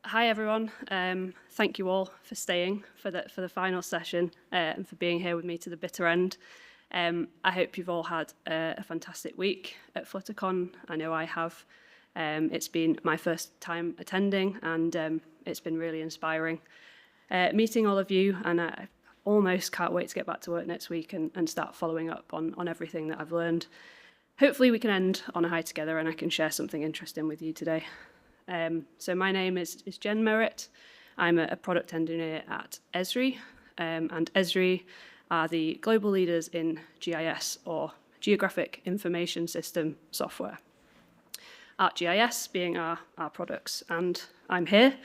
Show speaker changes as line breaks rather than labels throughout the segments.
Hi everyone. Thank you all for staying for the final session and for being here with me to the bitter end. I hope you've all had a fantastic week at Fluttercon. I know I have. It's been my first time attending and it's been really inspiring meeting all of you, and I almost can't wait to get back to work next week and start following up on everything that I've learned. Hopefully we can end on a high together and I can share something interesting with you today. So my name is Jen Merritt. I'm a product engineer at Esri, and Esri are the global leaders in GIS, or Geographic Information System software. ArcGIS being our products, and I'm here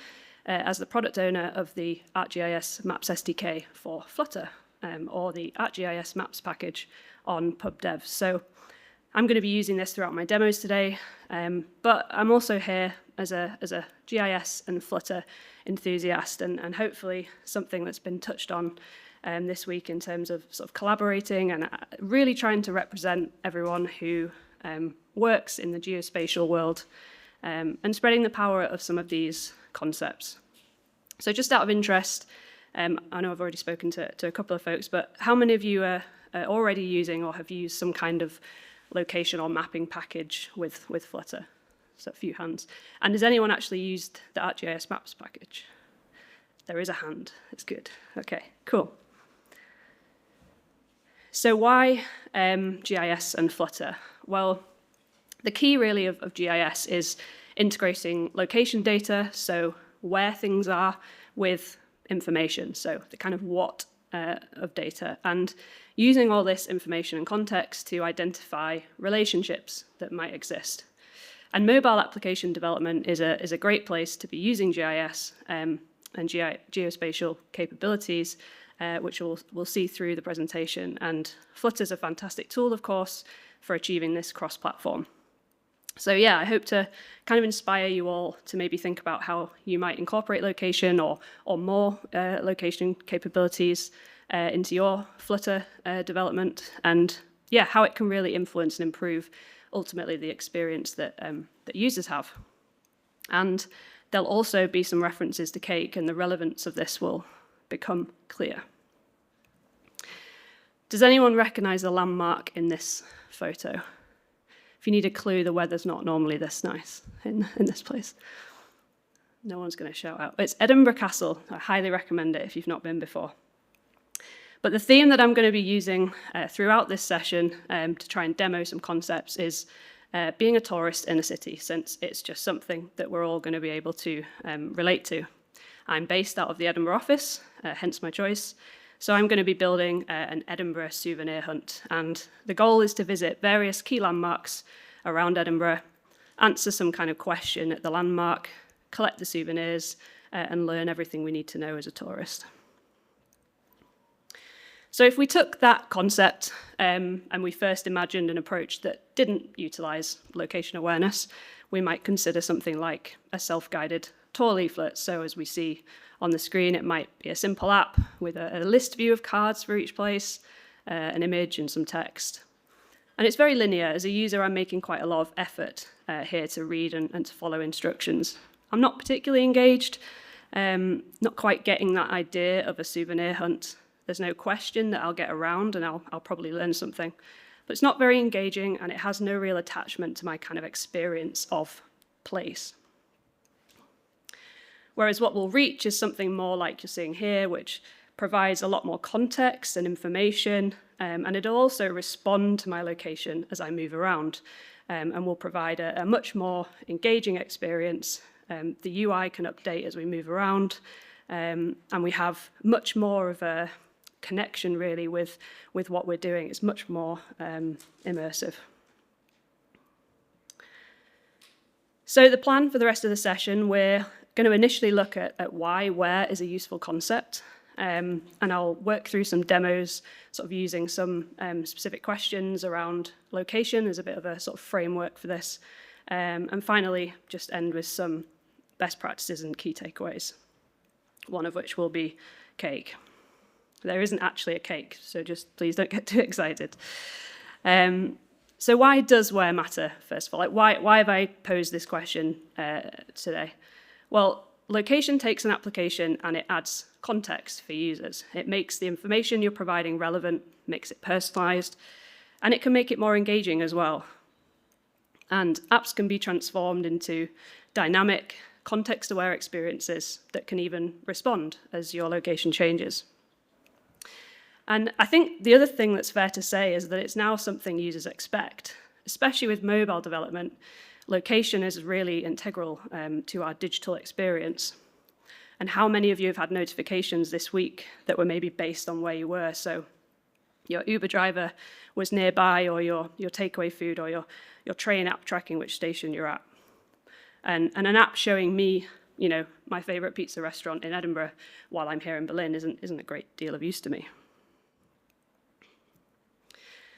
as the product owner of the ArcGIS Maps SDK for Flutter, or the ArcGIS Maps package on PubDev. So I'm going to be using this throughout my demos today, but I'm also here as a GIS and Flutter enthusiast, and hopefully something that's been touched on this week in terms of sort of collaborating and really trying to represent everyone who works in the geospatial world and spreading the power of some of these concepts. So just out of interest, I know I've already spoken to a couple of folks, but how many of you are already using or have used some kind of location or mapping package with Flutter? So a few hands. And has anyone actually used the ArcGIS Maps package? There is a hand. It's good. Okay, cool. So why GIS and Flutter? Well, the key really of GIS is integrating location data, so where things are, with information, so the kind of what of data, and using all this information and context to identify relationships that might exist. And mobile application development is a great place to be using GIS and geospatial capabilities, which we'll see through the presentation. And Flutter is a fantastic tool, of course, for achieving this cross-platform. So yeah, I hope to kind of inspire you all to maybe think about how you might incorporate location or more location capabilities into your Flutter development, and yeah, how it can really influence and improve ultimately the experience that users have. And there'll also be some references to cake, and the relevance of this will become clear. Does anyone recognize the landmark in this photo? If you need a clue, the weather's not normally this nice in this place. No one's going to shout out. It's Edinburgh Castle. I highly recommend it if you've not been before. But the theme that I'm going to be using throughout this session to try and demo some concepts is being a tourist in a city, since it's just something that we're all going to be able to relate to. I'm based out of the Edinburgh office, hence my choice. So I'm going to be building an Edinburgh souvenir hunt, and the goal is to visit various key landmarks around Edinburgh, answer some kind of question at the landmark, collect the souvenirs, and learn everything we need to know as a tourist. So if we took that concept and we first imagined an approach that didn't utilize location awareness, we might consider something like a self-guided tour leaflet. So as we see on the screen, it might be a simple app with a list view of cards for each place, an image and some text. And it's very linear. As a user, I'm making quite a lot of effort here to read and to follow instructions. I'm not particularly engaged, not quite getting that idea of a souvenir hunt. There's no question that I'll get around and I'll probably learn something. But it's not very engaging, and it has no real attachment to my kind of experience of place. Whereas what we'll reach is something more like you're seeing here, which provides a lot more context and information, and it'll also respond to my location as I move around, and will provide a much more engaging experience. The UI can update as we move around, and we have much more of a connection really with what we're doing. It's much more immersive. So the plan for the rest of the session, we're going to initially look at why where is a useful concept, and I'll work through some demos sort of using some specific questions around location as a bit of a sort of framework for this, and finally just end with some best practices and key takeaways, one of which will be cake. There isn't actually a cake, so just please don't get too excited. So why does where matter, first of all? Like why have I posed this question today? Well, location takes an application and it adds context for users. It makes the information you're providing relevant, makes it personalized, and it can make it more engaging as well. And apps can be transformed into dynamic, context-aware experiences that can even respond as your location changes. And I think the other thing that's fair to say is that it's now something users expect, especially with mobile development. Location is really integral to our digital experience. And how many of you have had notifications this week that were maybe based on where you were? So your Uber driver was nearby, or your takeaway food, or your train app tracking which station you're at. And an app showing me, my favorite pizza restaurant in Edinburgh while I'm here in Berlin isn't a great deal of use to me.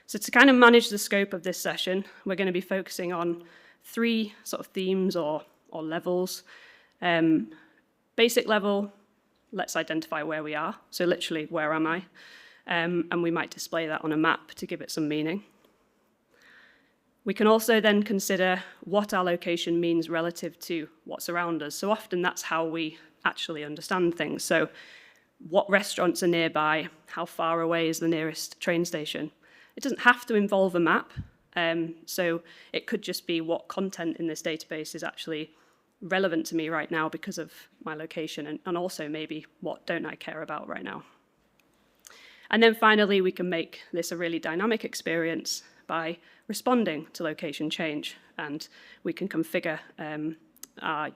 So to kind of manage the scope of this session, we're going to be focusing on 3 sort of themes or levels. Basic level, let's identify where we are. So literally, where am I? And we might display that on a map to give it some meaning. We can also then consider what our location means relative to what's around us. So often that's how we actually understand things. So what restaurants are nearby? How far away is the nearest train station? It doesn't have to involve a map. So it could just be what content in this database is actually relevant to me right now because of my location, and also maybe what don't I care about right now. And then finally, we can make this a really dynamic experience by responding to location change, and we can configure our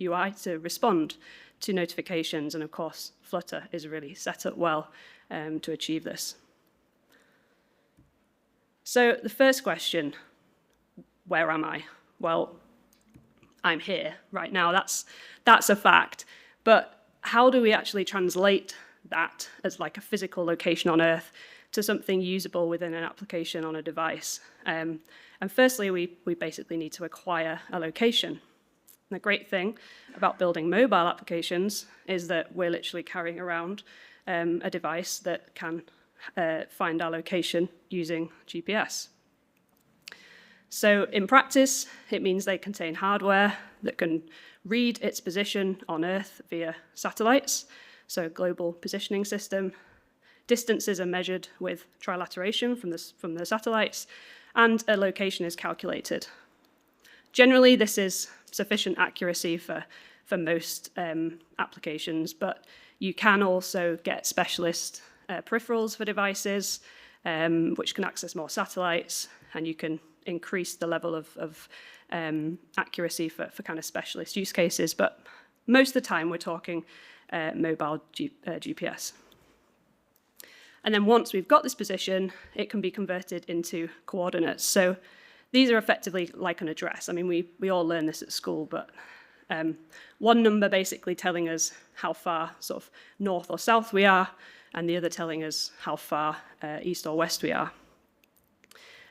UI to respond to notifications, and of course, Flutter is really set up well to achieve this. So the first question, where am I? Well, I'm here right now. That's a fact. But how do we actually translate that as like a physical location on Earth to something usable within an application on a device? And firstly, we basically need to acquire a location. And the great thing about building mobile applications is that we're literally carrying around a device that can find our location using GPS. So in practice, it means they contain hardware that can read its position on Earth via satellites, so a global positioning system. Distances are measured with trilateration from the satellites, and a location is calculated. Generally, this is sufficient accuracy for most applications, but you can also get specialist peripherals for devices, which can access more satellites, and you can increase the level of accuracy for kind of specialist use cases. But most of the time, we're talking mobile GPS. And then once we've got this position, it can be converted into coordinates. So these are effectively like an address. I mean, we all learn this at school, but one number basically telling us how far sort of north or south we are, and the other telling us how far east or west we are.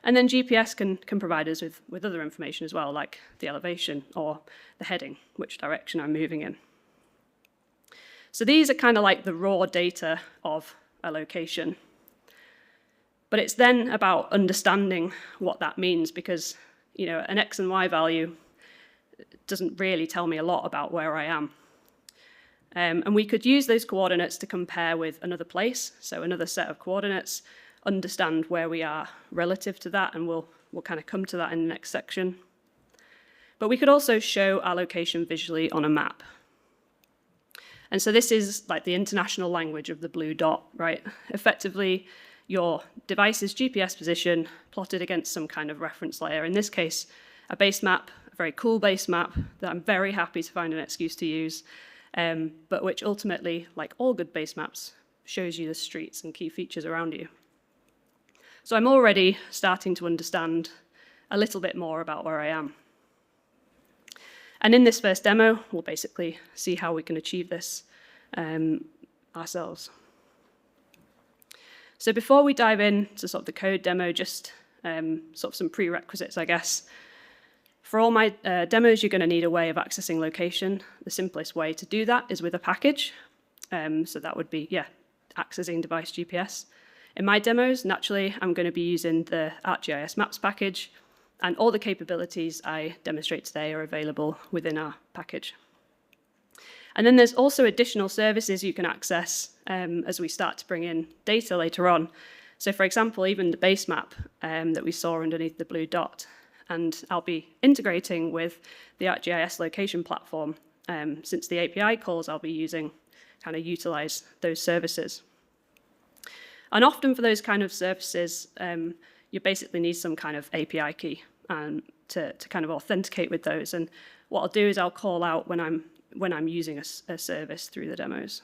And then GPS can provide us with other information as well, like the elevation or the heading, which direction I'm moving in. So these are kind of like the raw data of a location. But it's then about understanding what that means, because an X and Y value doesn't really tell me a lot about where I am. And we could use those coordinates to compare with another place, so another set of coordinates, understand where we are relative to that, and we'll kind of come to that in the next section. But we could also show our location visually on a map. And so this is like the international language of the blue dot, right? Effectively, your device's GPS position plotted against some kind of reference layer. In this case, a base map, a very cool base map that I'm very happy to find an excuse to use, but which ultimately, like all good base maps, shows you the streets and key features around you. So I'm already starting to understand a little bit more about where I am. And in this first demo, we'll basically see how we can achieve this ourselves. So before we dive into sort of the code demo, just sort of some prerequisites, I guess. For all my demos, you're going to need a way of accessing location. The simplest way to do that is with a package. So that would be, accessing device GPS. In my demos, naturally, I'm going to be using the ArcGIS Maps package, and all the capabilities I demonstrate today are available within our package. And then there's also additional services you can access as we start to bring in data later on. So for example, even the base map that we saw underneath the blue dot. And I'll be integrating with the ArcGIS location platform. Since the API calls I'll be using kind of utilize those services. And often for those kind of services, you basically need some kind of API key to kind of authenticate with those. And what I'll do is I'll call out when I'm using a service through the demos.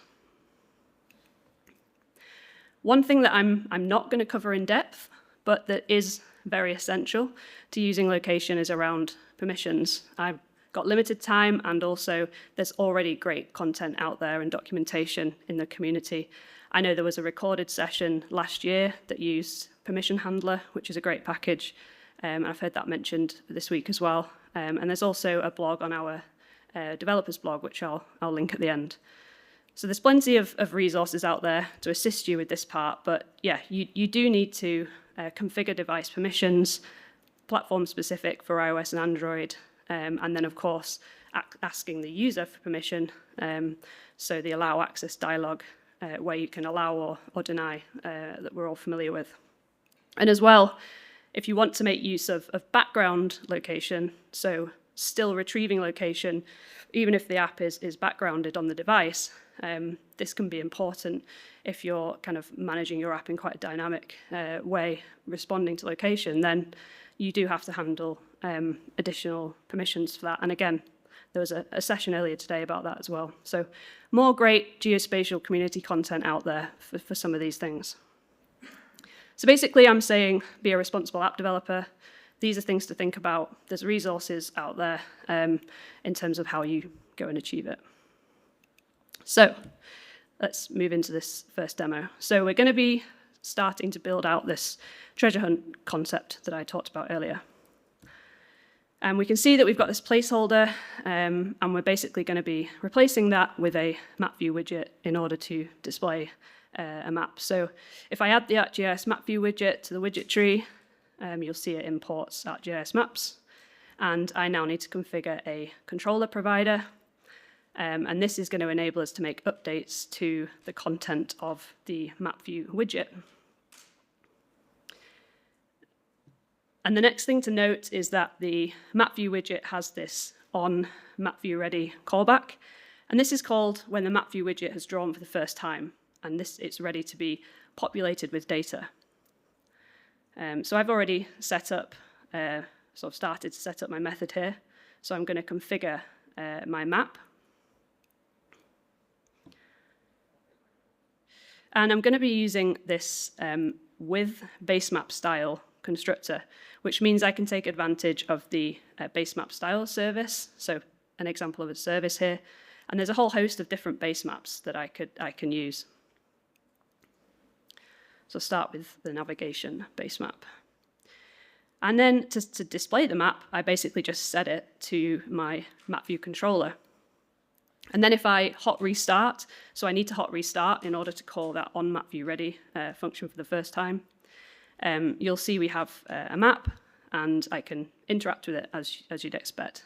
One thing that I'm not going to cover in depth, but that is very essential to using location is around permissions. I've got limited time, and also there's already great content out there and documentation in the community. I know there was a recorded session last year that used Permission Handler, which is a great package. I've heard that mentioned this week as well. And there's also a blog on our developers blog, which I'll link at the end. So there's plenty of resources out there to assist you with this part, but yeah, you do need to configure device permissions, platform specific for iOS and Android, and then of course asking the user for permission, so the allow access dialog, where you can allow or deny, that we're all familiar with. And as well, if you want to make use of background location, so still retrieving location, even if the app is backgrounded on the device, this can be important if you're kind of managing your app in quite a dynamic way, responding to location, then you do have to handle additional permissions for that. And again, there was a session earlier today about that as well. So more great geospatial community content out there for some of these things. So basically I'm saying be a responsible app developer. These are things to think about. There's resources out there in terms of how you go and achieve it. So let's move into this first demo. So we're going to be starting to build out this treasure hunt concept that I talked about earlier. And we can see that we've got this placeholder, and we're basically going to be replacing that with a map view widget in order to display a map. So if I add the ArcGIS map view widget to the widget tree, you'll see it imports ArcGIS Maps. And I now need to configure a controller provider. And this is going to enable us to make updates to the content of the map view widget. And the next thing to note is that the map view widget has this on map view ready callback. And this is called when the map view widget has drawn for the first time. And it's ready to be populated with data. So I've already set up, started to set up my method here. So I'm going to configure my map. And I'm going to be using this with base map style constructor, which means I can take advantage of the base map style service. So an example of a service here. And there's a whole host of different base maps that I can use. So start with the navigation base map. And then to display the map, I basically just set it to my map view controller. And then if I hot restart, so I need to hot restart in order to call that on map view ready function for the first time, you'll see we have a map, and I can interact with it as you'd expect.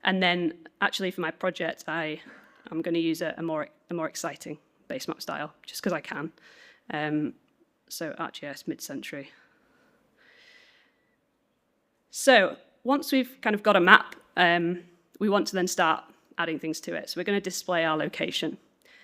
And then actually for my project, I'm going to use a more exciting base map style, just because I can. So ArcGIS mid-century. So once we've kind of got a map, we want to then start adding things to it. So we're going to display our location.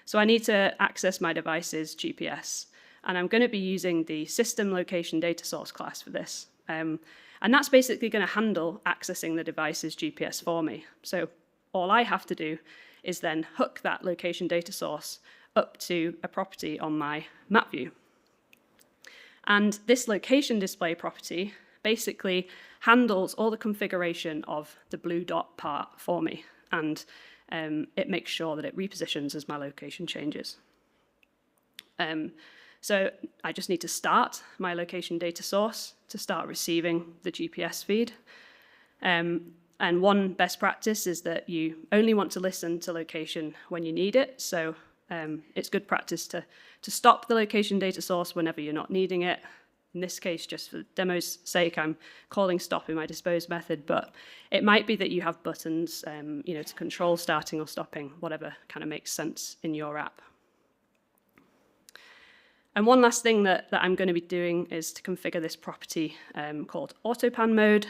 So I need to access my device's GPS. And I'm going to be using the system location data source class for this. And that's basically going to handle accessing the device's GPS for me. So all I have to do is then hook that location data source up to a property on my map view. And this location display property basically handles all the configuration of the blue dot part for me. And it makes sure that it repositions as my location changes. So I just need to start my location data source to start receiving the GPS feed. And one best practice is that you only want to listen to location when you need it. So it's good practice to stop the location data source whenever you're not needing it, In this case, just for demo's sake, I'm calling stop in my dispose method, but it might be that you have buttons to control starting or stopping, whatever kind of makes sense in your app. And one last thing that I'm going to be doing is to configure this property called autopan mode.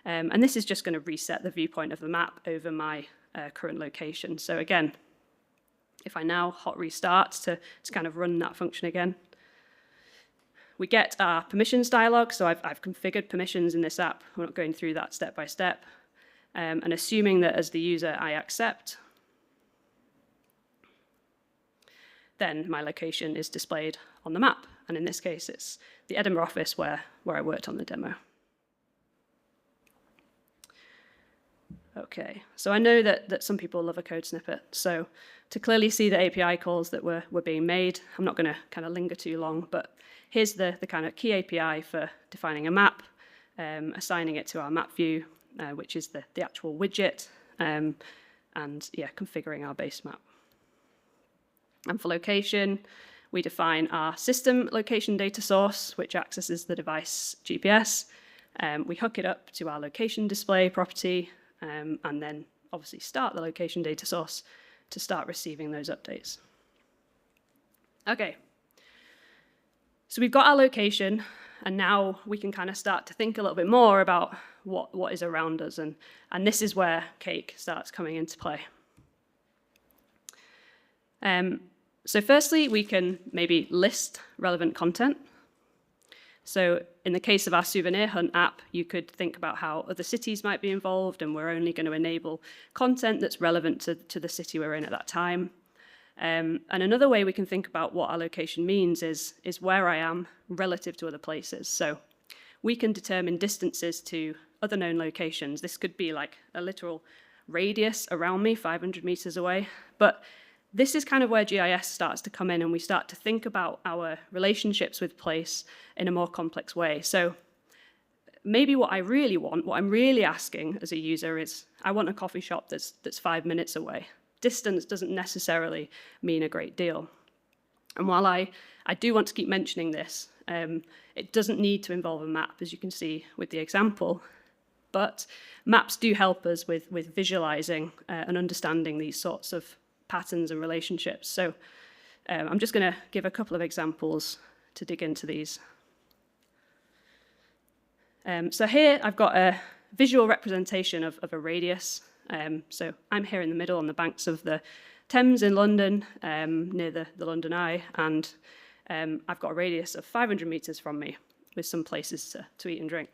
And this is just going to reset the viewpoint of the map over my current location. So again, if I now hot restart to kind of run that function again, we get our permissions dialog. So I've configured permissions in this app. We're not going through that step by step. And assuming that as the user I accept, then my location is displayed on the map. And in this case, it's the Edinburgh office where I worked on the demo. Okay, so I know that some people love a code snippet. So to clearly see the API calls that were being made, I'm not going to kind of linger too long, but here's the kind of key API for defining a map, assigning it to our map view, which is the actual widget, and yeah, configuring our base map. And for location, we define our system location data source, which accesses the device GPS. We hook it up to our location display property, and then obviously start the location data source to start receiving those updates. Okay, so we've got our location, and now we can kind of start to think a little bit more about what is around us, and this is where Cake starts coming into play. So firstly, we can maybe list relevant content. So in the case of our souvenir hunt app, you could think about how other cities might be involved, and we're only going to enable content that's relevant to the city we're in at that time. And another way we can think about what our location means is where I am relative to other places. So we can determine distances to other known locations. This could be like a literal radius around me, 500 meters away. But this is kind of where GIS starts to come in, and we start to think about our relationships with place in a more complex way. So maybe what I really want, what I'm really asking as a user is, I want a coffee shop that's 5 minutes away. Distance doesn't necessarily mean a great deal. And while I do want to keep mentioning this, it doesn't need to involve a map, as you can see with the example. But maps do help us with visualizing and understanding these sorts of patterns and relationships. So I'm just going to give a couple of examples to dig into these. So here I've got a visual representation of a radius. So I'm here in the middle on the banks of the Thames in London, near the London Eye, and I've got a radius of 500 meters from me with some places to eat and drink.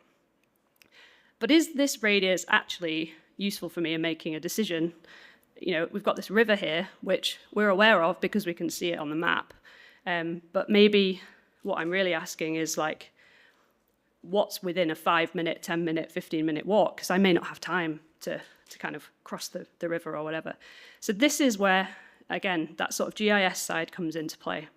But is this radius actually useful for me in making a decision? You know, we've got this river here, which we're aware of because we can see it on the map. But maybe what I'm really asking is like, what's within a 5-minute, 10-minute, 15-minute walk? Because I may not have time to kind of cross the river or whatever. So this is where, again, that sort of GIS side comes into play.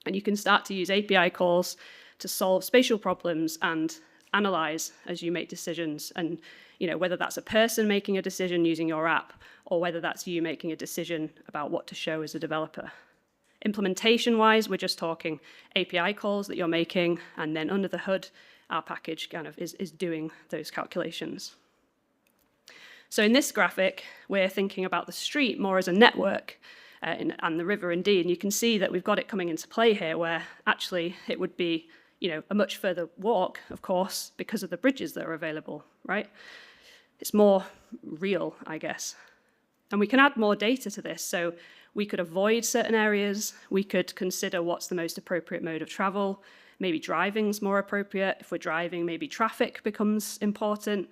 And you can start to use API calls to solve spatial problems and analyze as you make decisions. And whether that's a person making a decision using your app, or whether that's you making a decision about what to show as a developer. Implementation-wise, we're just talking API calls that you're making, and then under the hood, our package kind of is doing those calculations. So in this graphic, we're thinking about the street more as a network, and the river indeed. And you can see that we've got it coming into play here, where actually it would be a much further walk, of course, because of the bridges that are available, right? It's more real, I guess. And we can add more data to this. So we could avoid certain areas. We could consider what's the most appropriate mode of travel. Maybe driving's more appropriate. If we're driving, maybe traffic becomes important.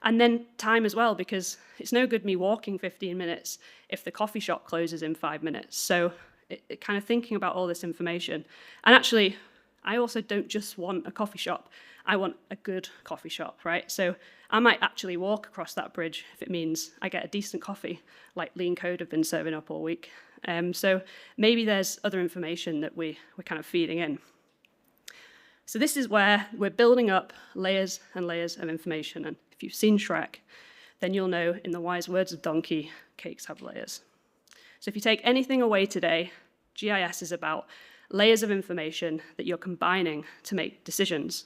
And then time as well, because it's no good me walking 15 minutes if the coffee shop closes in 5 minutes. So it kind of thinking about all this information. And actually, I also don't just want a coffee shop. I want a good coffee shop, right? So I might actually walk across that bridge if it means I get a decent coffee, like Lean Code have been serving up all week. So maybe there's other information that we're kind of feeding in. So this is where we're building up layers and layers of information. And if you've seen Shrek, then you'll know, in the wise words of Donkey, cakes have layers. So if you take anything away today, GIS is about layers of information that you're combining to make decisions.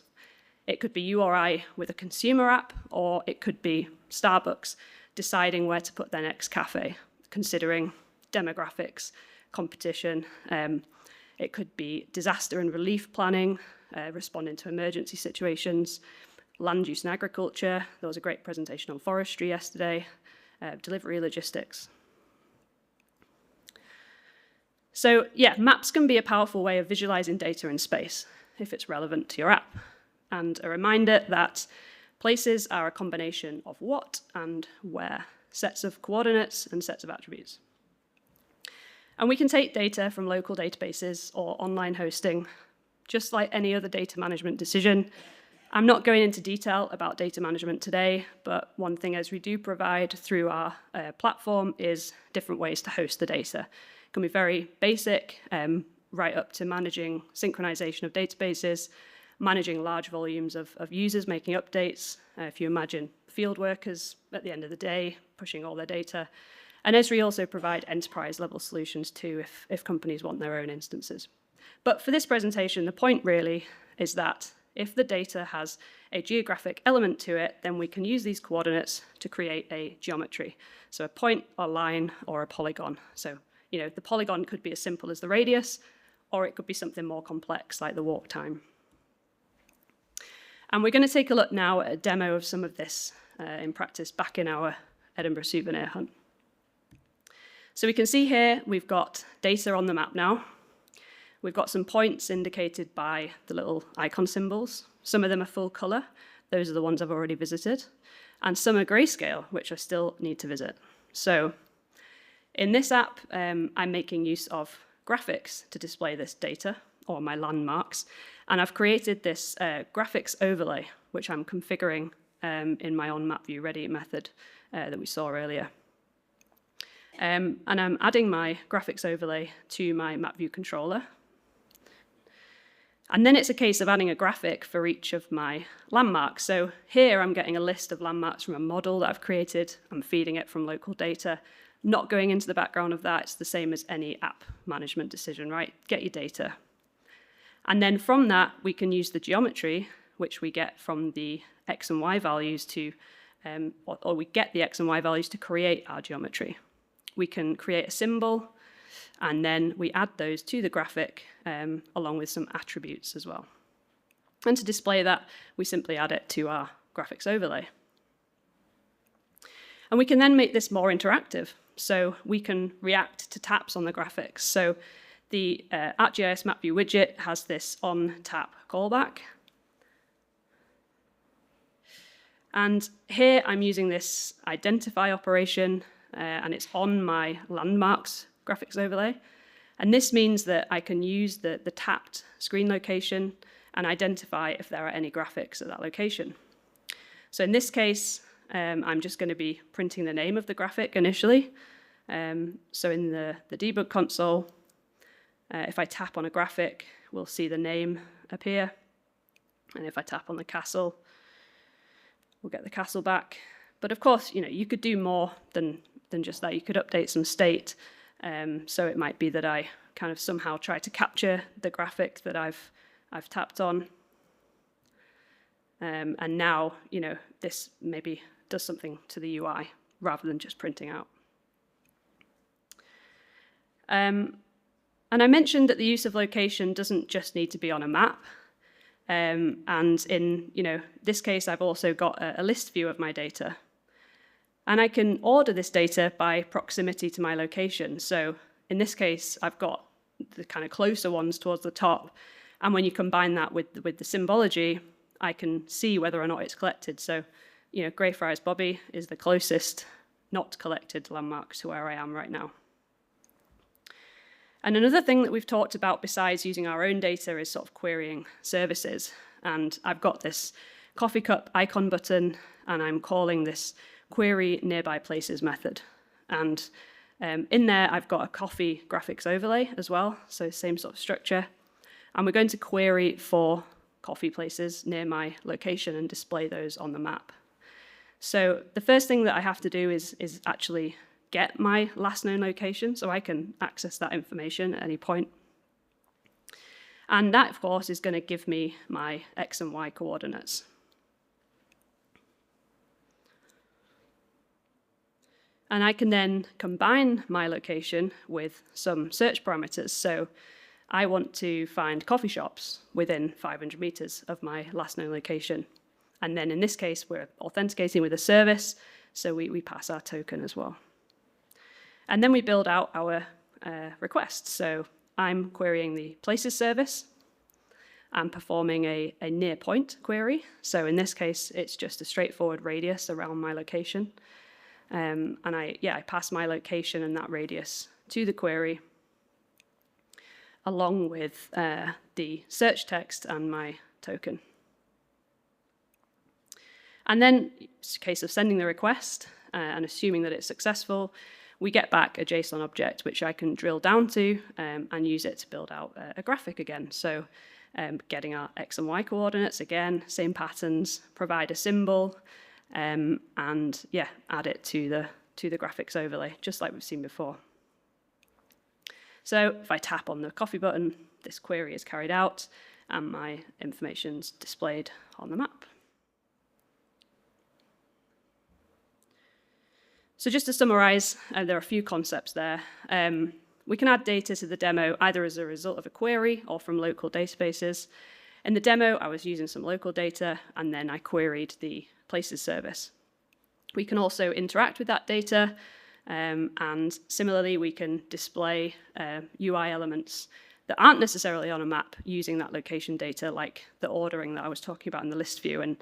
It could be you or I with a consumer app, or it could be Starbucks deciding where to put their next cafe, considering demographics, competition. It could be disaster and relief planning, responding to emergency situations, land use and agriculture. There was a great presentation on forestry yesterday, delivery logistics. So yeah, maps can be a powerful way of visualizing data in space if it's relevant to your app. And a reminder that places are a combination of what and where, sets of coordinates and sets of attributes. And we can take data from local databases or online hosting, just like any other data management decision. I'm not going into detail about data management today, but one thing as we do provide through our platform is different ways to host the data. It can be very basic, right up to managing synchronization of databases, managing large volumes of users making updates. If you imagine field workers at the end of the day pushing all their data. And Esri also provide enterprise-level solutions too if companies want their own instances. But for this presentation, the point really is that if the data has a geographic element to it, then we can use these coordinates to create a geometry. So a point, a line, or a polygon. So, the polygon could be as simple as the radius, or it could be something more complex like the walk time. And we're going to take a look now at a demo of some of this in practice back in our Edinburgh souvenir hunt. So we can see here we've got data on the map now. We've got some points indicated by the little icon symbols. Some of them are full color. Those are the ones I've already visited. And some are grayscale, which I still need to visit. So in this app, I'm making use of graphics to display this data, or my landmarks. And I've created this graphics overlay, which I'm configuring in my on-map view ready method that we saw earlier. And I'm adding my graphics overlay to my map view controller. And then it's a case of adding a graphic for each of my landmarks. So here I'm getting a list of landmarks from a model that I've created. I'm feeding it from local data. Not going into the background of that. It's the same as any app management decision, right? Get your data. And then from that, we can use the geometry, which we get from the X and Y values to, or we get the X and Y values to create our geometry. We can create a symbol, and then we add those to the graphic along with some attributes as well. And to display that, we simply add it to our graphics overlay. And we can then make this more interactive. So we can react to taps on the graphics. So the ArcGIS Map View widget has this on-tap callback. And here I'm using this identify operation, and it's on my landmarks graphics overlay. And this means that I can use the tapped screen location and identify if there are any graphics at that location. So in this case, I'm just going to be printing the name of the graphic initially. So in the debug console, if I tap on a graphic, we'll see the name appear. And if I tap on the castle, we'll get the castle back. But of course, you could do more than just that. You could update some state. So it might be that I kind of somehow try to capture the graphic that I've tapped on. And now, this maybe does something to the UI rather than just printing out. And I mentioned that the use of location doesn't just need to be on a map. And in this case, I've also got a list view of my data. And I can order this data by proximity to my location. So in this case, I've got the kind of closer ones towards the top. And when you combine that with the symbology, I can see whether or not it's collected. So, Greyfriars Bobby is the closest not collected landmark to where I am right now. And another thing that we've talked about besides using our own data is sort of querying services. And I've got this coffee cup icon button, and I'm calling this query nearby places method. And in there, I've got a coffee graphics overlay as well, so same sort of structure. And we're going to query for coffee places near my location and display those on the map. So the first thing that I have to do is actually get my last known location so I can access that information at any point. And that, of course, is going to give me my X and Y coordinates. And I can then combine my location with some search parameters. So I want to find coffee shops within 500 meters of my last known location. And then in this case, we're authenticating with a service, so we pass our token as well. And then we build out our request. So I'm querying the places service. I'm performing a near point query. So in this case, it's just a straightforward radius around my location. And I pass my location and that radius to the query, along with the search text and my token. And then it's a case of sending the request and assuming that it's successful. We get back a JSON object, which I can drill down to and use it to build out a graphic again. So getting our X and Y coordinates, again, same patterns, provide a symbol, and add it to the graphics overlay, just like we've seen before. So if I tap on the coffee button, this query is carried out, and my information's displayed on the map. So just to summarize, there are a few concepts there. We can add data to the demo either as a result of a query or from local databases. In the demo, I was using some local data, and then I queried the places service. We can also interact with that data, and similarly, we can display UI elements that aren't necessarily on a map using that location data, like the ordering that I was talking about in the list view. And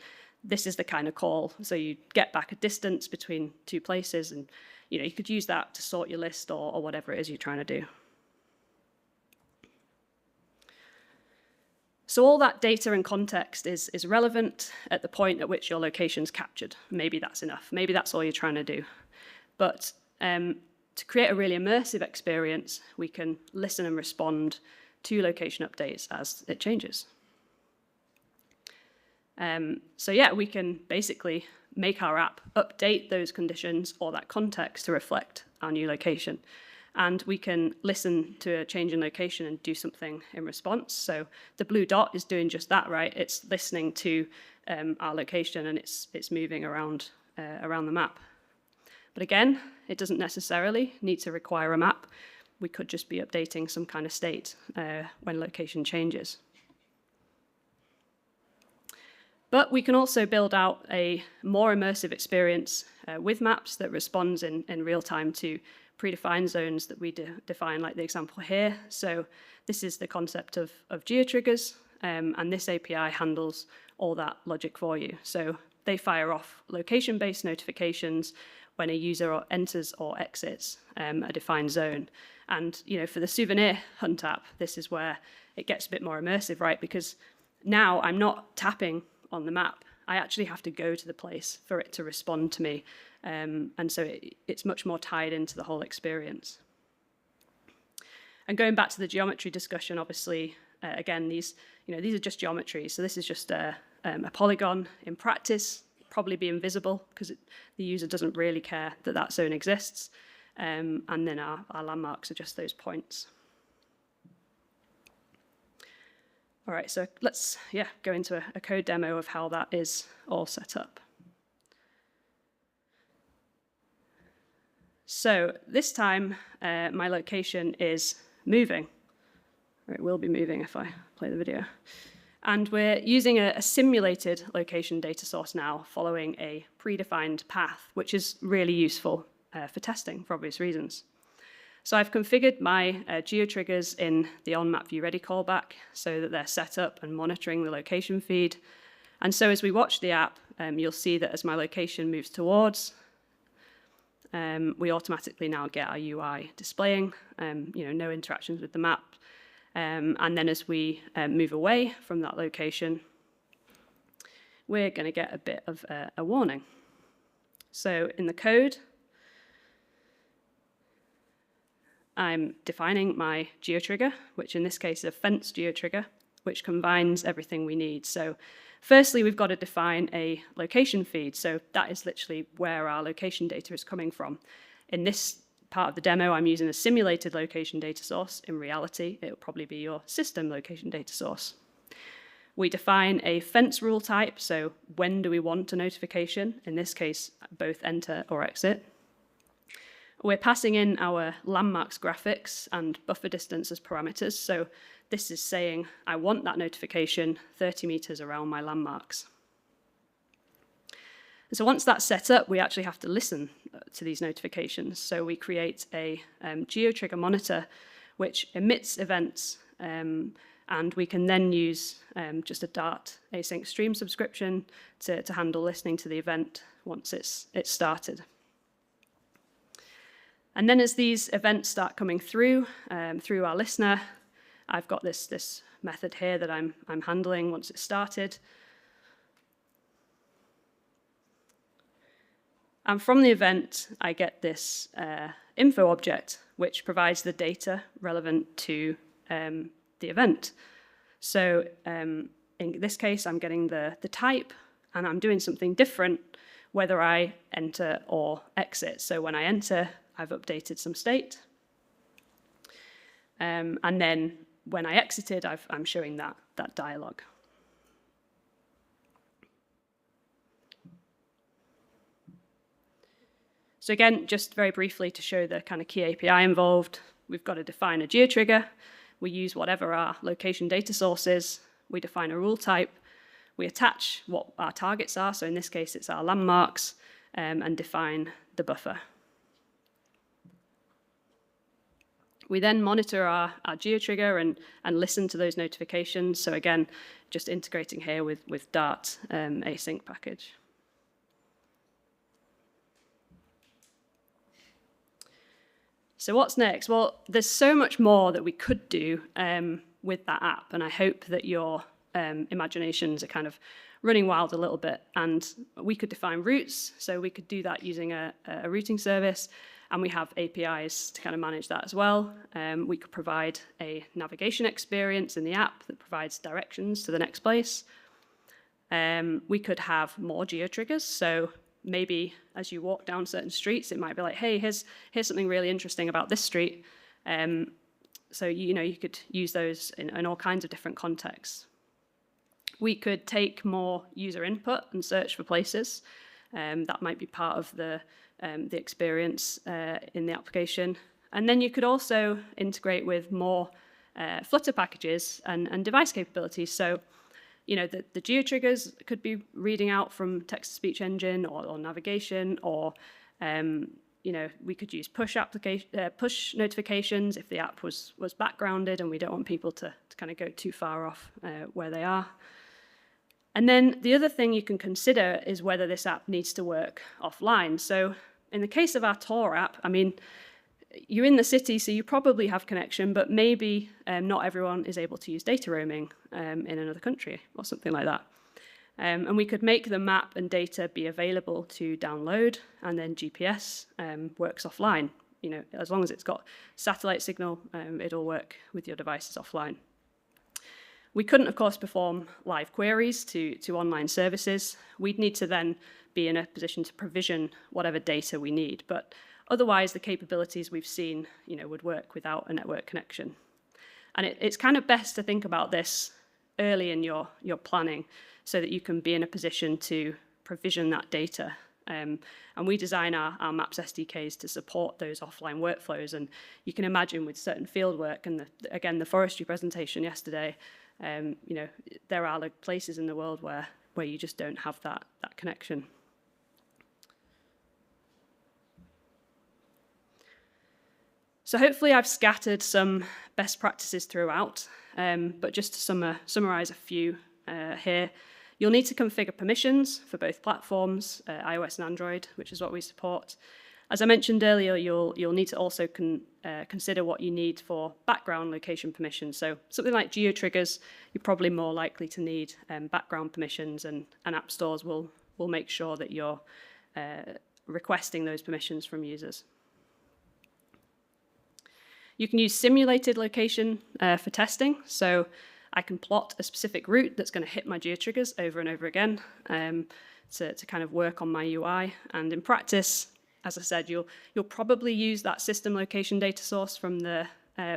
this is the kind of call. So you get back a distance between two places, and you could use that to sort your list or whatever it is you're trying to do. So all that data and context is relevant at the point at which your location's captured. Maybe that's enough. Maybe that's all you're trying to do. But to create a really immersive experience, we can listen and respond to location updates as it changes. We can basically make our app update those conditions or that context to reflect our new location. And we can listen to a change in location and do something in response. So the blue dot is doing just that, right? It's listening to our location, and it's moving around the map. But again, it doesn't necessarily need to require a map. We could just be updating some kind of state when location changes. But we can also build out a more immersive experience with maps that responds in real time to predefined zones that we define, like the example here. So this is the concept of geotriggers, and this API handles all that logic for you. So they fire off location-based notifications when a user enters or exits a defined zone. And for the souvenir hunt app, this is where it gets a bit more immersive, right? Because now I'm not tapping on the map. I actually have to go to the place for it to respond to me. And so it's much more tied into the whole experience. And going back to the geometry discussion, obviously, again, these are just geometries. So this is just a polygon. In practice, probably be invisible because the user doesn't really care that that zone exists. And then our landmarks are just those points. All right, so let's go into a code demo of how that is all set up. So this time, my location is moving. Or it will be moving if I play the video. And we're using a simulated location data source now, following a predefined path, which is really useful for testing for obvious reasons. So I've configured my geotriggers in the onMapViewReady callback so that they're set up and monitoring the location feed. And so as we watch the app, you'll see that as my location moves towards, we automatically now get our UI displaying, no interactions with the map. And then as we move away from that location, we're going to get a bit of a warning. So in the code, I'm defining my geotrigger, which in this case is a fence geotrigger, which combines everything we need. So firstly, we've got to define a location feed. So that is literally where our location data is coming from. In this part of the demo, I'm using a simulated location data source. In reality, it will probably be your system location data source. We define a fence rule type, so when do we want a notification? In this case, both enter or exit. We're passing in our landmarks graphics and buffer distance as parameters, so this is saying I want that notification 30 meters around my landmarks. So once that's set up, we actually have to listen to these notifications. So we create a GeoTrigger monitor which emits events, and we can then use just a Dart async stream subscription to handle listening to the event once it's started. And then as these events start coming through our listener, I've got this method here that I'm handling once it's started. And from the event, I get this info object, which provides the data relevant to the event. So in this case, I'm getting the type, and I'm doing something different whether I enter or exit. So when I enter, I've updated some state. And then when I exited, I'm showing that dialog. So again, just very briefly to show the kind of key API involved, we've got to define a geotrigger. We use whatever our location data source is. We define a rule type. We attach what our targets are. So in this case, it's our landmarks, and define the buffer. We then monitor our geotrigger and listen to those notifications. So again, just integrating here with Dart async package. So what's next? Well, there's so much more that we could do with that app, and I hope that your imaginations are kind of running wild a little bit. And we could define routes, so we could do that using a routing service, and we have APIs to kind of manage that as well. We could provide a navigation experience in the app that provides directions to the next place. We could have more geotriggers, so maybe as you walk down certain streets, it might be like, hey, here's something really interesting about this street. So you could use those in all kinds of different contexts. We could take more user input and search for places. That might be part of the experience in the application. And then you could also integrate with more Flutter packages and device capabilities. So the geotriggers could be reading out from text-to-speech engine or navigation, or we could use push notifications if the app was backgrounded and we don't want people to kind of go too far off where they are. And then the other thing you can consider is whether this app needs to work offline. So in the case of our tour app, I mean, you're in the city, so you probably have connection, but maybe not everyone is able to use data roaming in another country or something like that. And we could make the map and data be available to download, and then GPS works offline. As long as it's got satellite signal, it'll work with your devices offline. We couldn't, of course, perform live queries to online services. We'd need to then be in a position to provision whatever data we need. But otherwise, the capabilities we've seen, would work without a network connection. And it's kind of best to think about this early in your planning so that you can be in a position to provision that data. And we design our Maps SDKs to support those offline workflows. And you can imagine with certain field work, and again, the forestry presentation yesterday, there are places in the world where you just don't have that connection. So hopefully I've scattered some best practices throughout, but just to summarize a few here. You'll need to configure permissions for both platforms, iOS and Android, which is what we support. As I mentioned earlier, you'll need to also consider what you need for background location permissions. So something like geotriggers, you're probably more likely to need background permissions, and app stores will make sure that you're requesting those permissions from users. You can use simulated location for testing. So I can plot a specific route that's going to hit my geotriggers over and over again to kind of work on my UI. And in practice, as I said, you'll probably use that system location data source from the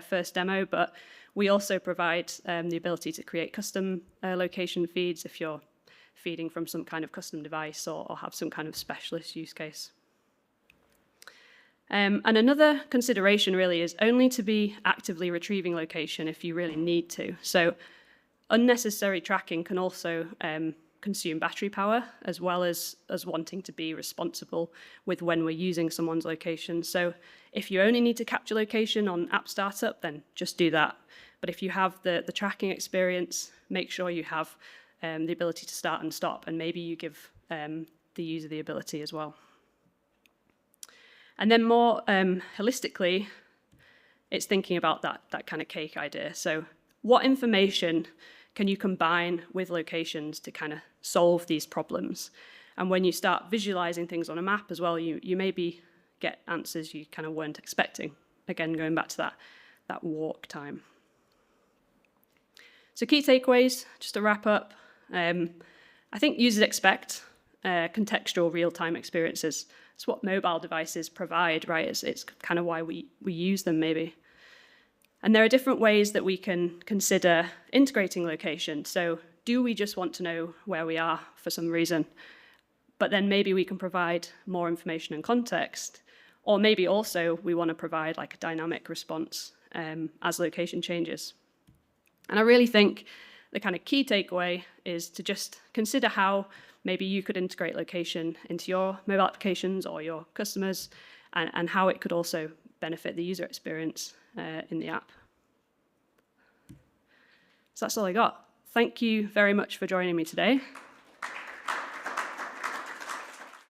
first demo, but we also provide the ability to create custom location feeds if you're feeding from some kind of custom device or have some kind of specialist use case. And another consideration really is only to be actively retrieving location if you really need to. So unnecessary tracking can also consume battery power, as well as wanting to be responsible with when we're using someone's location. So if you only need to capture location on app startup, then just do that. But if you have the tracking experience, make sure you have the ability to start and stop, and maybe you give the user the ability as well. And then more holistically, it's thinking about that kind of cake idea. So what information can you combine with locations to kind of solve these problems? And when you start visualizing things on a map as well, you maybe get answers you kind of weren't expecting. Again, going back to that walk time. So key takeaways, just to wrap up. I think users expect contextual real-time experiences. It's what mobile devices provide, right? It's kind of why we use them maybe. And there are different ways that we can consider integrating location. So do we just want to know where we are for some reason? But then maybe we can provide more information and context. Or maybe also we want to provide like a dynamic response as location changes. And I really think the kind of key takeaway is to just consider how maybe you could integrate location into your mobile applications or your customers, and how it could also benefit the user experience in the app. So that's all I got. Thank you very much for joining me today.